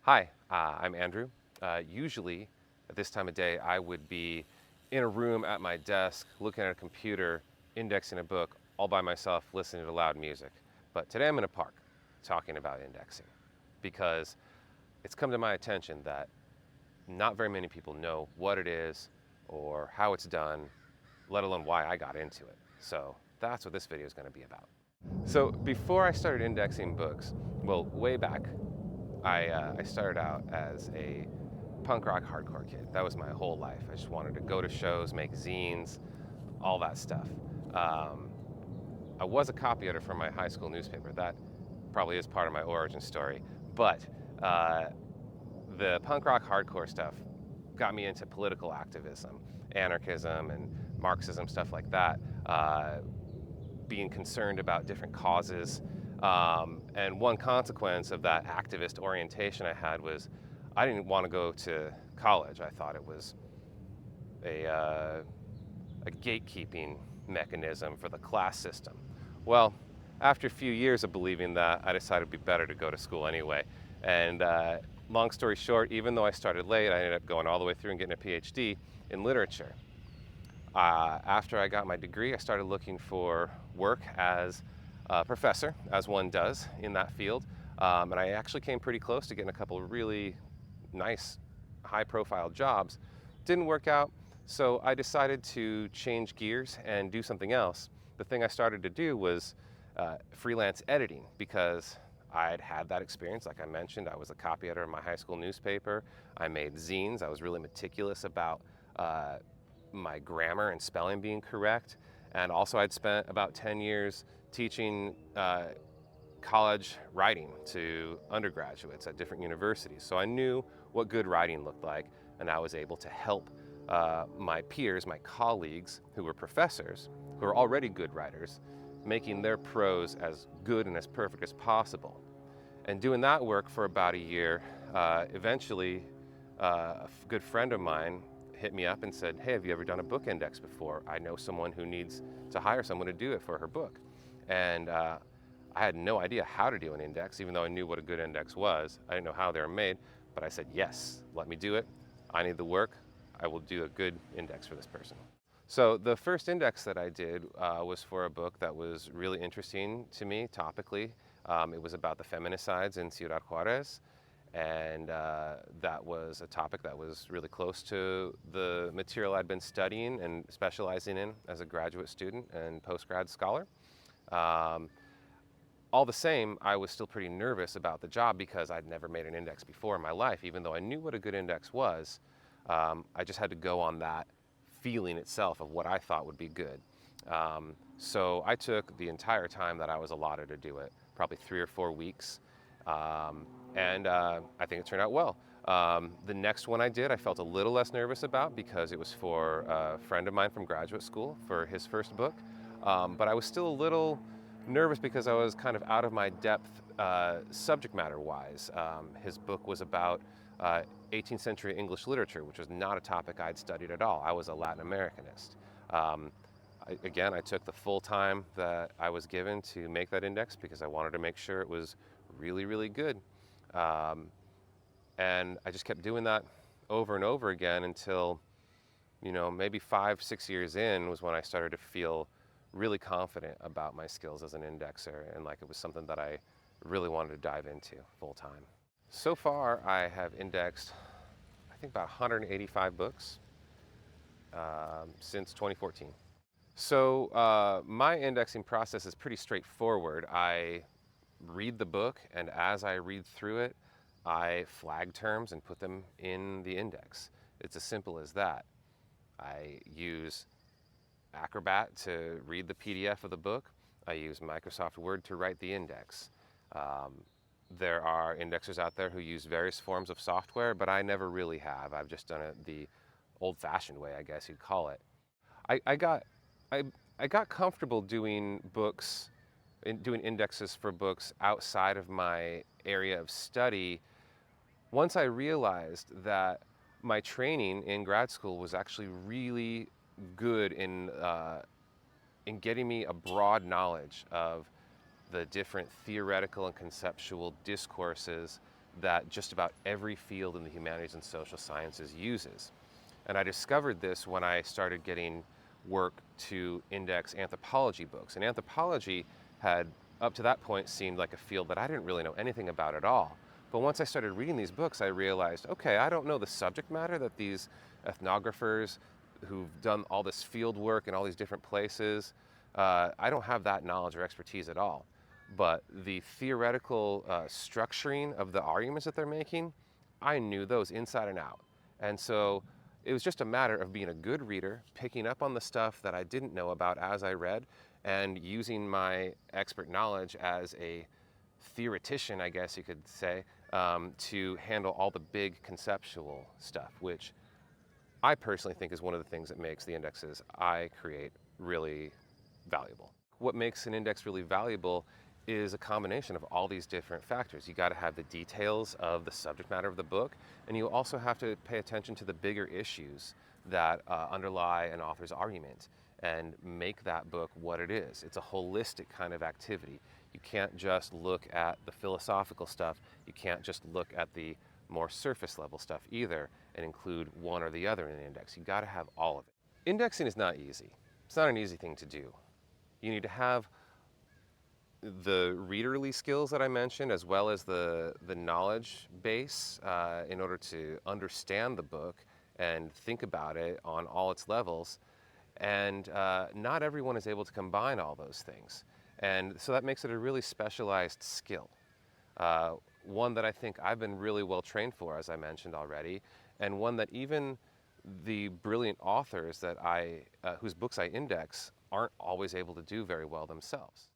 Hi, I'm Andrew. Usually at this time of day, I would be in a room at my desk, looking at a computer, indexing a book, all by myself, listening to loud music. But today I'm in a park talking about indexing because it's come to my attention that not very many people know what it is or how it's done, let alone why I got into it. So that's what this video is going to be about. So before I started indexing books, well, way back, I started out as a punk rock hardcore kid. That was my whole life. I just wanted to go to shows, make zines, all that stuff. Um, I was a copy editor for my high school newspaper. That probably is part of my origin story. But uh, the punk rock hardcore stuff got me into political activism, anarchism, and Marxism, stuff like that. Being concerned about different causes. And one consequence of that activist orientation I had was I didn't want to go to college. I thought it was a, a gatekeeping mechanism for the class system. Well, after a few years of believing that, I decided it'd be better to go to school anyway. And long story short, even though I started late, I ended up going all the way through and getting a PhD in literature. After I got my degree, I started looking for work as a professor, as one does in that field. And I actually came pretty close to getting a couple of really nice, high-profile jobs. Didn't work out, so I decided to change gears and do something else. The thing I started to do was freelance editing because I'd had that experience. Like I mentioned, I was a copy editor in my high school newspaper. I made zines. I was really meticulous about my grammar and spelling being correct. And also I'd spent about 10 years teaching college writing to undergraduates at different universities. So I knew what good writing looked like, and I was able to help my peers, my colleagues who were professors, who are already good writers, making their prose as good and as perfect as possible. And doing that work for about a year, eventually a good friend of mine hit me up and said, hey, have you ever done a book index before? I know someone who needs to hire someone to do it for her book. And I had no idea how to do an index, even though I knew what a good index was. I didn't know how they were made, but I said, yes, let me do it. I need the work. I will do a good index for this person. So the first index that I did was for a book that was really interesting to me topically. It was about the feminicides in Ciudad Juarez. And that was a topic that was really close to the material I'd been studying and specializing in as a graduate student and post-grad scholar. All the same, I was still pretty nervous about the job because I'd never made an index before in my life. Even though I knew what a good index was, I just had to go on that feeling itself of what I thought would be good. So I took the entire time that I was allotted to do it, probably 3 or 4 weeks. And I think it turned out well. The next one I did, I felt a little less nervous about because it was for a friend of mine from graduate school for his first book. But I was still a little nervous because I was kind of out of my depth subject matter wise. His book was about 18th century English literature, which was not a topic I'd studied at all. I was a Latin Americanist. Again, I took the full time that I was given to make that index because I wanted to make sure it was really, really good. And I just kept doing that over and over again until, maybe 5, 6 years in was when I started to feel really confident about my skills as an indexer and like it was something that I really wanted to dive into full time. So far, I have indexed, I think, about 185 books since 2014. So my indexing process is pretty straightforward. I read the book, and as I read through it, I flag terms and put them in the index. It's as simple as that. I use Acrobat to read the PDF of the book. I use Microsoft Word to write the index. There are indexers out there who use various forms of software, but I never really have. I've just done it the old-fashioned way, I guess you'd call it. I got comfortable doing books, doing indexes for books outside of my area of study once I realized that my training in grad school was actually really good in getting me a broad knowledge of the different theoretical and conceptual discourses that just about every field in the humanities and social sciences uses. And I discovered this when I started getting work to index anthropology books. And anthropology had, up to that point, seemed like a field that I didn't really know anything about at all. But once I started reading these books, I realized, okay, I don't know the subject matter that these ethnographers who've done all this field work in all these different places, I don't have that knowledge or expertise at all. But the theoretical structuring of the arguments that they're making, I knew those inside and out. And so it was just a matter of being a good reader, picking up on the stuff that I didn't know about as I read, and using my expert knowledge as a theoretician, I guess you could say, to handle all the big conceptual stuff, which I personally think is one of the things that makes the indexes I create really valuable. What makes an index really valuable is a combination of all these different factors. You got to have the details of the subject matter of the book, and you also have to pay attention to the bigger issues that underlie an author's argument and make that book what it is. It's a holistic kind of activity. You can't just look at the philosophical stuff. You can't just look at the more surface level stuff either and include one or the other in the index. You got to have all of it. Indexing is not easy. It's not an easy thing to do. You need to have the readerly skills that I mentioned, as well as the knowledge base in order to understand the book and think about it on all its levels. And not everyone is able to combine all those things. And so that makes it a really specialized skill. One that I think I've been really well trained for, as I mentioned already, and one that even the brilliant authors that whose books I index aren't always able to do very well themselves.